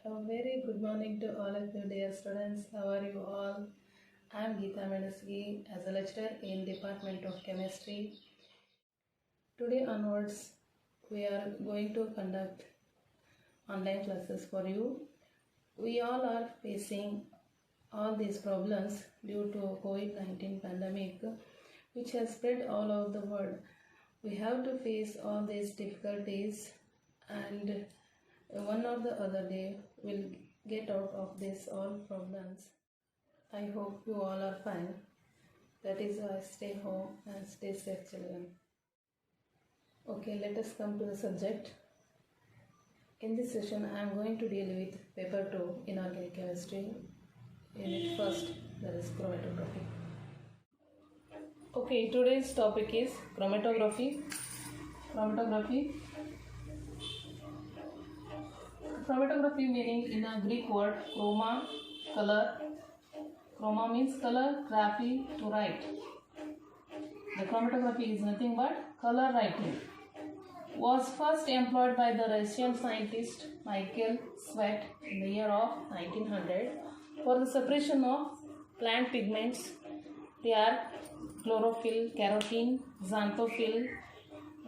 A very good morning to all of you dear students. How are you all? I am Geeta Menasgi as a lecturer in Department of Chemistry. Today onwards, we are going to conduct online classes for you. We all are facing all these problems due to COVID-19 pandemic which has spread all over the world. We have to face all these difficulties and one or the other day we'll get out of this all problems. I hope you all are fine. That is why stay home and stay safe, children. Okay, let us come to the subject. In this session, I am going to deal with paper 2 inorganic chemistry. Unit first, that is chromatography. Okay, today's topic is chromatography. Chromatography meaning in a Greek word chroma, color. Chroma means color, graphy, to write. The chromatography is nothing but color writing. Was first employed by the Russian scientist Michael Sweat in the year of 1900 for the separation of plant pigments. They are chlorophyll, carotene, xanthophyll.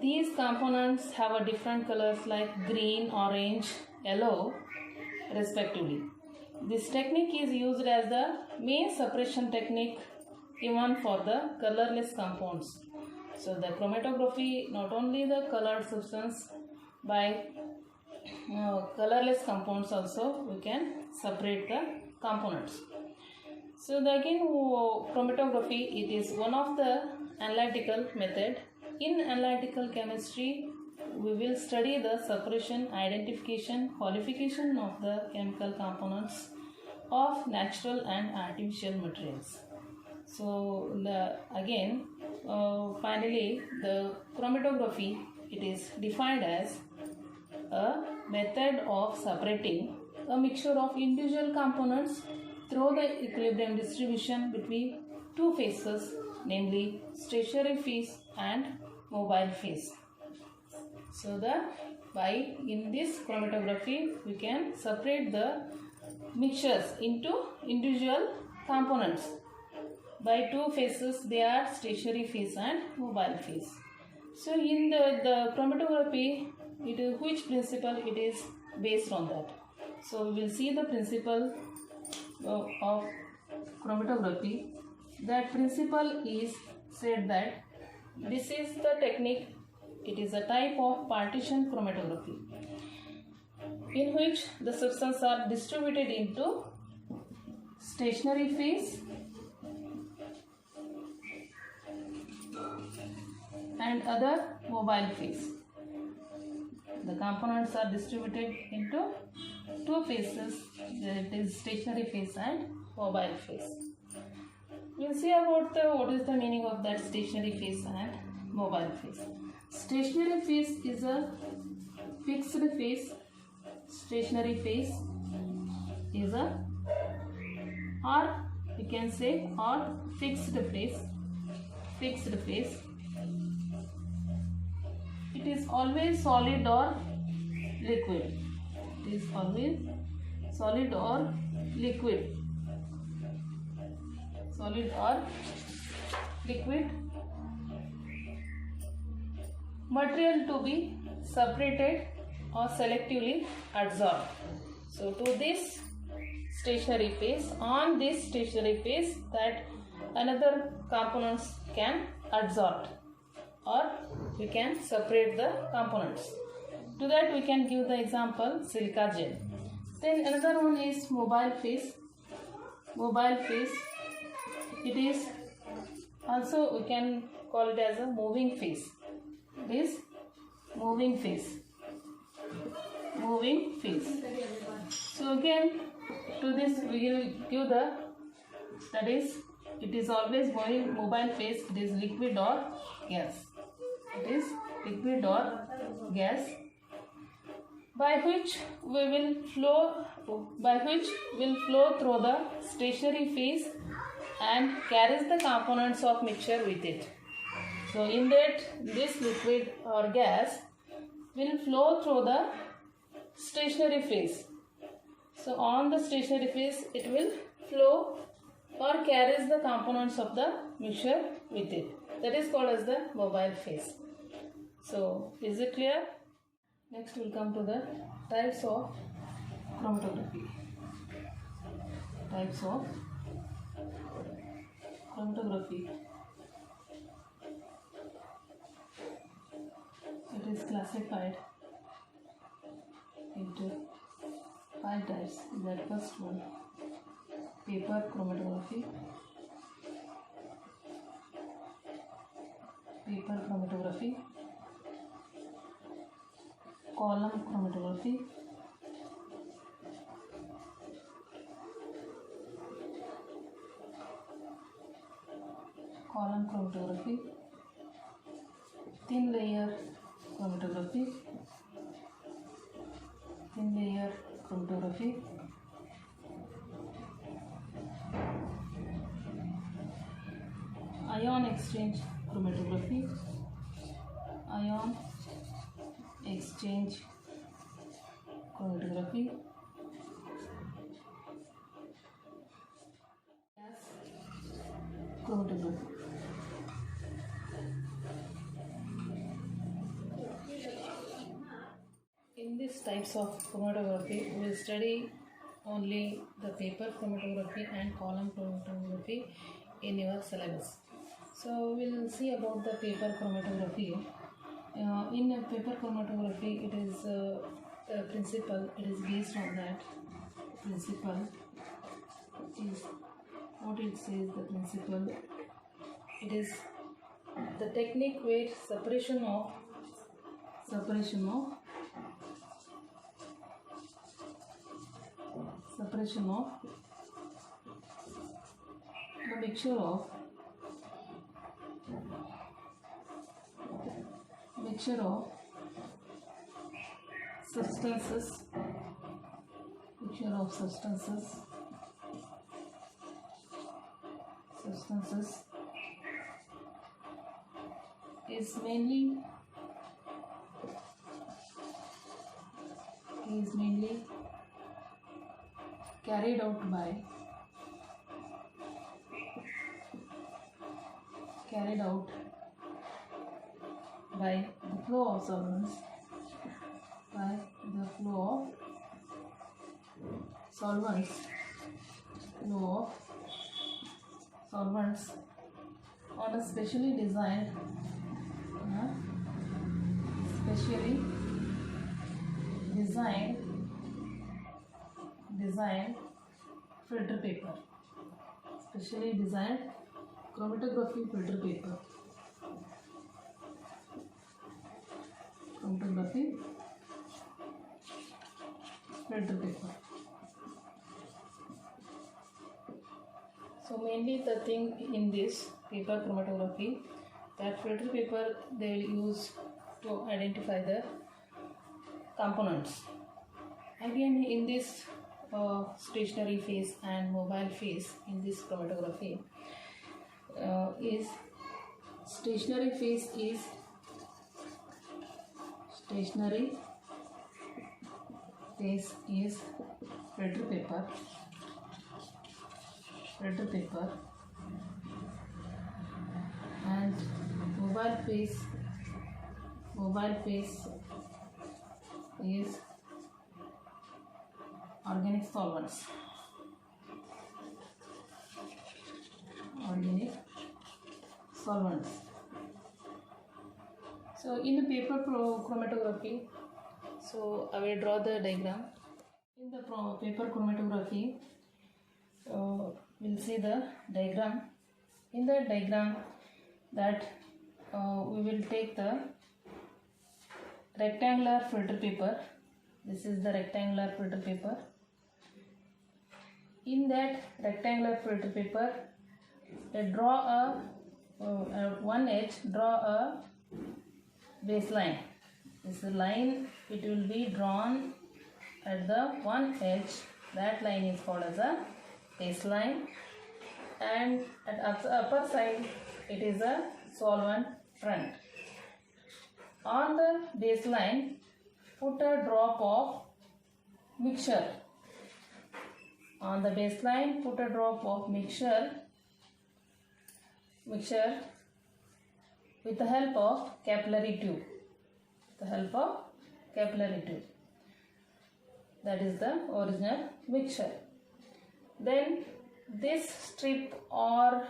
These components have a different colors like green, orange, yellow respectively. This technique is used as the main separation technique even for the colorless compounds. So the chromatography not only the colored substance, by colorless compounds also we can separate the components. So again chromatography, it is one of the analytical method. In analytical chemistry we will study the separation, identification, qualification of the chemical components of natural and artificial materials. So finally the chromatography, it is defined as a method of separating a mixture of individual components through the equilibrium distribution between two phases, namely stationary phase and mobile phase. So in this chromatography we can separate the mixtures into individual components. By two phases, they are stationary phase and mobile phase. So in the chromatography, which principle it is based on that. So we will see the principle of chromatography. That principle is said that this is the technique. It is a type of partition chromatography in which the substances are distributed into stationary phase and other mobile phase. The components are distributed into two phases, that is stationary phase and mobile phase. We will see about what is the meaning of that stationary phase and mobile phase. Stationary phase is a fixed phase. Stationary phase is a, or we can say, or fixed phase. Fixed phase. It is always solid or liquid. It is always solid or liquid. Solid or liquid. Material to be separated or selectively adsorbed. So to this stationary phase, on this stationary phase, that another components can adsorb or we can separate the components. To that we can give the example silica gel. Then another one is mobile phase. Mobile phase, it is also we can call it as a moving phase. It is moving phase. Moving phase. So again to this we will give the, that is, it is always moving mobile phase. It is liquid or gas. It is liquid or gas by which will flow through the stationary phase and carries the components of mixture with it. So in that, this liquid or gas will flow through the stationary phase So on the stationary phase it will flow or carries the components of the mixture with it. That is called as the mobile phase. So is it clear? Next we'll come to the types of chromatography. Types of chromatography. It is classified into 5 types. That first one, paper chromatography. Paper chromatography, column chromatography, column chromatography, thin layer chromatography, thin layer chromatography, ion exchange chromatography, ion exchange chromatography, gas chromatography. In these types of chromatography, we will study only the paper chromatography and column chromatography in your syllabus. So we will see about the paper chromatography. In a paper chromatography, it is the principle. It is based on that principle. Is what it says. The principle. It is the technique with separation of the mixture of substances is mainly carried out by the flow of solvents, on a specially designed filter paper, specially designed chromatography filter paper. So mainly the thing in this paper chromatography, that filter paper they will use to identify the components. Again in this stationary phase and mobile phase in this chromatography is stationary phase is filter paper and mobile phase is organic solvents. So in the paper chromatography, so I will draw the diagram. In the paper chromatography, we'll see the diagram. In the diagram, that we will take the rectangular filter paper. This is the rectangular filter paper. In that rectangular filter paper, draw at one edge, draw a baseline. This line, it will be drawn at the one edge. That line is called as a baseline, and at the upper side it is a solvent front. On the baseline, put a drop of mixture. On the baseline, put a drop of mixture with the help of capillary tube. That is the original mixture. Then this strip or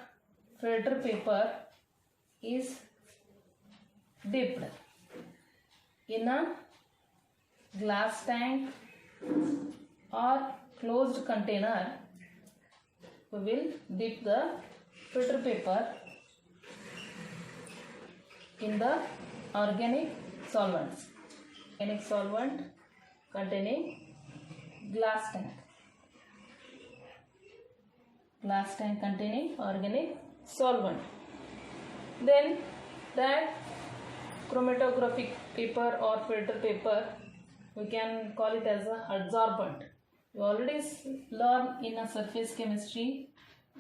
filter paper is dipped in a glass tank or closed container. We will dip the filter paper in the organic solvent containing glass tank containing organic solvent. Then that chromatographic paper or filter paper, we can call it as a adsorbent. You already learn in a surface chemistry,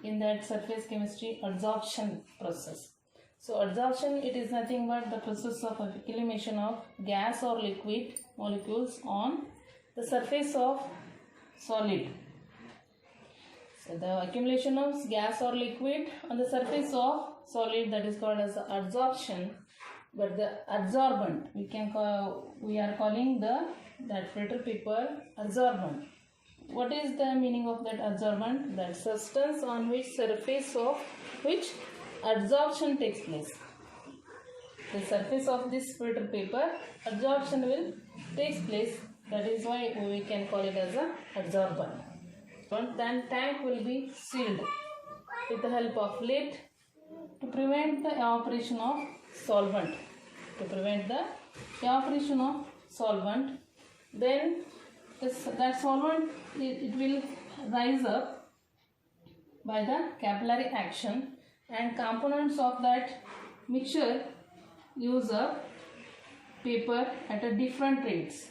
in that surface chemistry adsorption process. So adsorption, it is nothing but the process of accumulation of gas or liquid molecules on the surface of solid. So the accumulation of gas or liquid on the surface of solid, that is called as adsorption. But the adsorbent, we are calling that filter paper adsorbent. What is the meaning of that adsorbent? That substance on which surface of which adsorption takes place. The surface of this filter paper, adsorption will take place. That is why we can call it as a adsorbent. Then tank will be sealed with the help of lid to prevent the evaporation of solvent. Then that solvent, it will rise up by the capillary action, and components of that mixture use up paper at a different rates.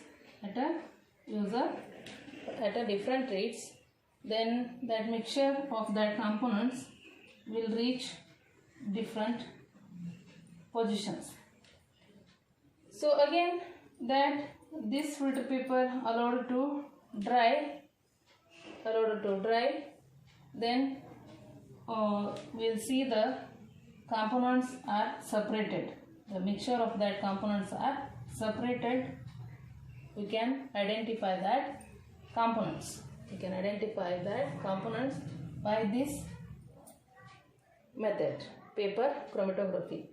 Then that mixture of that components will reach different positions. So again, that this filter paper allowed to dry, then we'll see the components are separated. The mixture of that components are separated. We can identify that components. By this method, paper chromatography.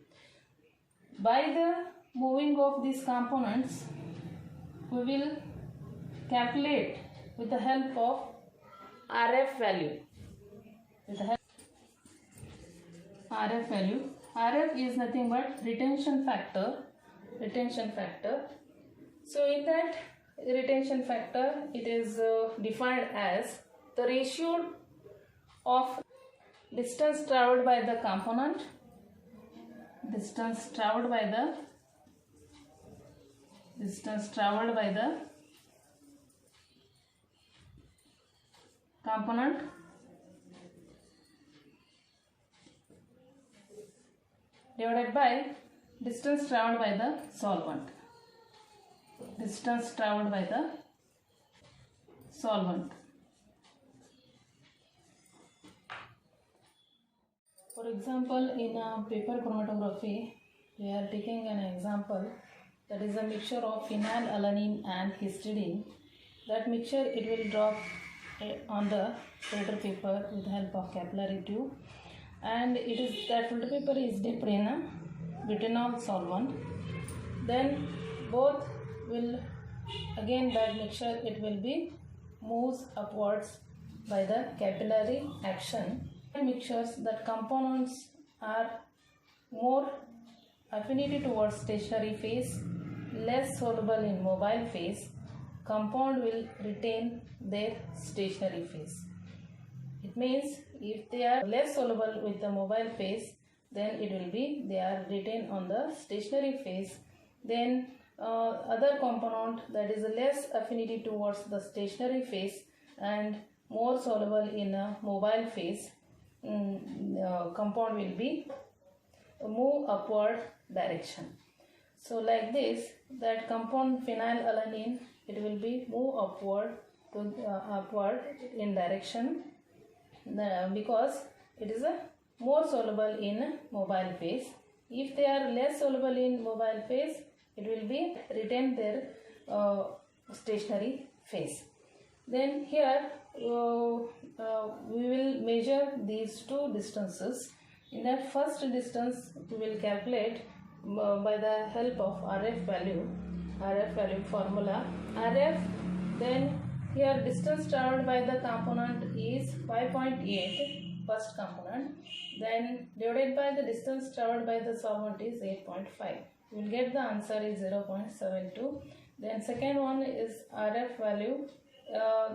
By the moving of these components, we will calculate with the help of RF value. RF is nothing but retention factor. So in that retention factor, it is defined as the ratio of distance traveled by the component, divided by distance traveled by the solvent. For example, in a paper chromatography, we are taking an example, that is a mixture of phenylalanine and histidine. That mixture, it will drop on the filter paper with the help of capillary tube, and that filter paper is dipped in a butanol solvent. Then both will, again that mixture, it will be moves upwards by the capillary action. Mixtures, that components are more affinity towards stationary phase, less soluble in mobile phase, compound will retain their stationary phase. It means if they are less soluble with the mobile phase, then it will be they are retained on the stationary phase. Then other component that is less affinity towards the stationary phase and more soluble in a mobile phase, compound will be move upward direction. So like this, that compound phenylalanine, it will be move upward to upward in direction because it is a more soluble in mobile phase. If they are less soluble in mobile phase, it will be retain their stationary phase. Then here we will measure these two distances. In that first distance we will calculate by the help of RF value formula. RF, then here distance traveled by the component is 5.8, first component, then divided by the distance traveled by the solvent is 8.5. We will get the answer is 0.72. Then second one is RF value,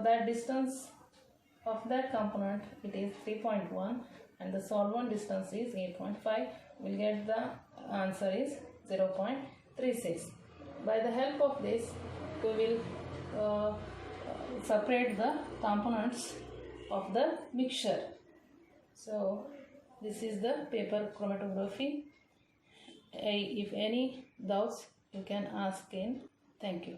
that distance of that component it is 3.1 and the solvent distance is 8.5. We will get the answer is 0.36. By the help of this we will separate the components of the mixture. So this is the paper chromatography. If any doubts you can ask in. Thank you.